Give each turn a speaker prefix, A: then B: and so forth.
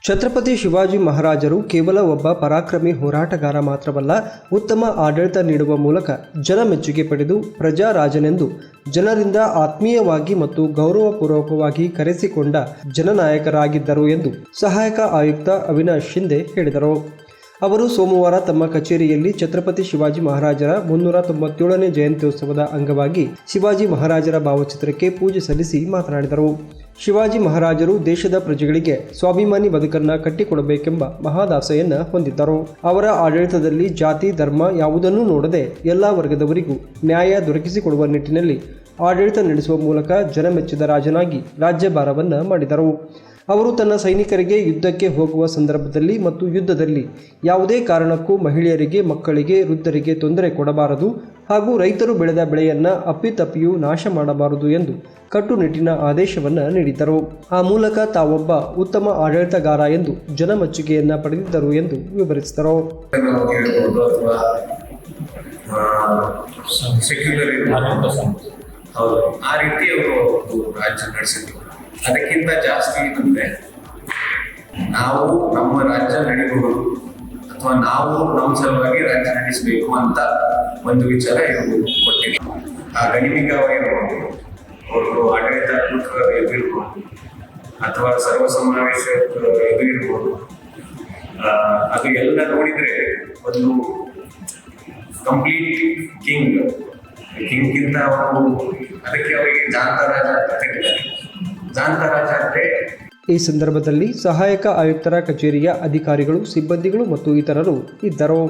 A: ಛತ್ರಪತಿ ಶಿವಾಜಿ ಮಹಾರಾಜರು ಕೇವಲ ಒಬ್ಬ ಪರಾಕ್ರಮಿ ಹೋರಾಟಗಾರ ಮಾತ್ರವಲ್ಲ, ಉತ್ತಮ ಆಡಳಿತ ನೀಡುವ ಮೂಲಕ ಜನಮೆಚ್ಚುಗೆ ಪಡೆದು ಪ್ರಜಾರಾಜನೆಂದು ಜನರಿಂದ ಆತ್ಮೀಯವಾಗಿ ಮತ್ತು ಗೌರವಪೂರ್ವಕವಾಗಿ ಕರೆಸಿಕೊಂಡ ಜನನಾಯಕರಾಗಿದ್ದರು ಎಂದು ಸಹಾಯಕ ಆಯುಕ್ತ ಅವಿನಾಶ್ ಶಿಂದೆ ಹೇಳಿದರು. ಅವರು ಸೋಮವಾರ ತಮ್ಮ ಕಚೇರಿಯಲ್ಲಿ ಛತ್ರಪತಿ ಶಿವಾಜಿ ಮಹಾರಾಜರ 397ನೇ ಜಯಂತ್ಯೋತ್ಸವದ ಅಂಗವಾಗಿ ಶಿವಾಜಿ ಮಹಾರಾಜರ ಭಾವಚಿತ್ರಕ್ಕೆ ಪೂಜೆ ಸಲ್ಲಿಸಿ ಮಾತನಾಡಿದರು. ಶಿವಾಜಿ ಮಹಾರಾಜರು ದೇಶದ ಪ್ರಜೆಗಳಿಗೆ ಸ್ವಾಭಿಮಾನಿ ಬದುಕನ್ನು ಕಟ್ಟಿಕೊಡಬೇಕೆಂಬ ಮಹಾದಾಸೆಯನ್ನು ಹೊಂದಿದ್ದರು. ಅವರ ಆಡಳಿತದಲ್ಲಿ ಜಾತಿ ಧರ್ಮ ಯಾವುದನ್ನೂ ನೋಡದೆ ಎಲ್ಲ ವರ್ಗದವರಿಗೂ ನ್ಯಾಯ ದೊರಕಿಸಿಕೊಡುವ ನಿಟ್ಟಿನಲ್ಲಿ ಆಡಳಿತ ನಡೆಸುವ ಮೂಲಕ ಜನಮೆಚ್ಚಿದ ರಾಜನಾಗಿ ರಾಜ್ಯಭಾರವನ್ನು ಮಾಡಿದರು. ಅವರು ತನ್ನ ಸೈನಿಕರಿಗೆ ಯುದ್ಧಕ್ಕೆ ಹೋಗುವ ಸಂದರ್ಭದಲ್ಲಿ ಮತ್ತು ಯುದ್ಧದಲ್ಲಿ ಯಾವುದೇ ಕಾರಣಕ್ಕೂ ಮಹಿಳೆಯರಿಗೆ, ಮಕ್ಕಳಿಗೆ, ವೃದ್ಧರಿಗೆ ತೊಂದರೆ ಕೊಡಬಾರದು ಹಾಗೂ ರೈತರು ಬೆಳೆದ ಬೆಳೆಯನ್ನು ಅಪ್ಪಿತಪ್ಪಿಯೂ ನಾಶ ಮಾಡಬಾರದು ಎಂದು ಕಟ್ಟುನಿಟ್ಟಿನ ಆದೇಶವನ್ನು ನೀಡಿದ್ದರು. ಆ ಮೂಲಕ ತಾವೊಬ್ಬ ಉತ್ತಮ ಆಡಳಿತಗಾರ ಎಂದು ಜನಮೆಚ್ಚುಗೆಯನ್ನು ಪಡೆದಿದ್ದರು ಎಂದು ವಿವರಿಸಿದರು.
B: ಆ ರೀತಿ ಅವರು ರಾಜ್ಯ ನಡೆಸಿದ್ರು. ಅದಕ್ಕಿಂತ ಜಾಸ್ತಿ ಏನಂದ್ರೆ, ನಾವು ನಮ್ಮ ರಾಜ್ಯ ನಡಿಬಹುದು ಅಥವಾ ನಾವು ನಮ್ಮ ಸಲುವಾಗಿ ರಾಜ್ಯ ನಡೆಸಬೇಕು ಅಂತ ಒಂದು ವಿಚಾರ ಇವರು ಕೊಟ್ಟಿದೆ. ಆ ಗಣಿಮಿಕವಾಗಿರ್ಬೋದು, ಅವರು ಆಡಳಿತಾತ್ಮಕ ಎದುರಿರ್ಬೋದು ಅಥವಾ ಸರ್ವಸಮಾವೇಶ ಎದುರಿರ್ಬೋದು, ಅದು ಎಲ್ಲ ನೋಡಿದ್ರೆ ಒಂದು ಕಂಪ್ಲೀಟ್ ಕಿಂಗ್ಗಿಂತ ಅವರು ಅದಕ್ಕೆ ಅವರಿಗೆ ಜಾಂತರಾಜ ಅಂತ ತೆಗೆದಿದ್ದಾರೆ.
A: ಈ ಸಂದರ್ಭದಲ್ಲಿ ಸಹಾಯಕ ಆಯುಕ್ತರ ಕಚೇರಿಯ ಅಧಿಕಾರಿಗಳು, ಸಿಬ್ಬಂದಿಗಳು ಮತ್ತು ಇತರರು ಇದ್ದರು.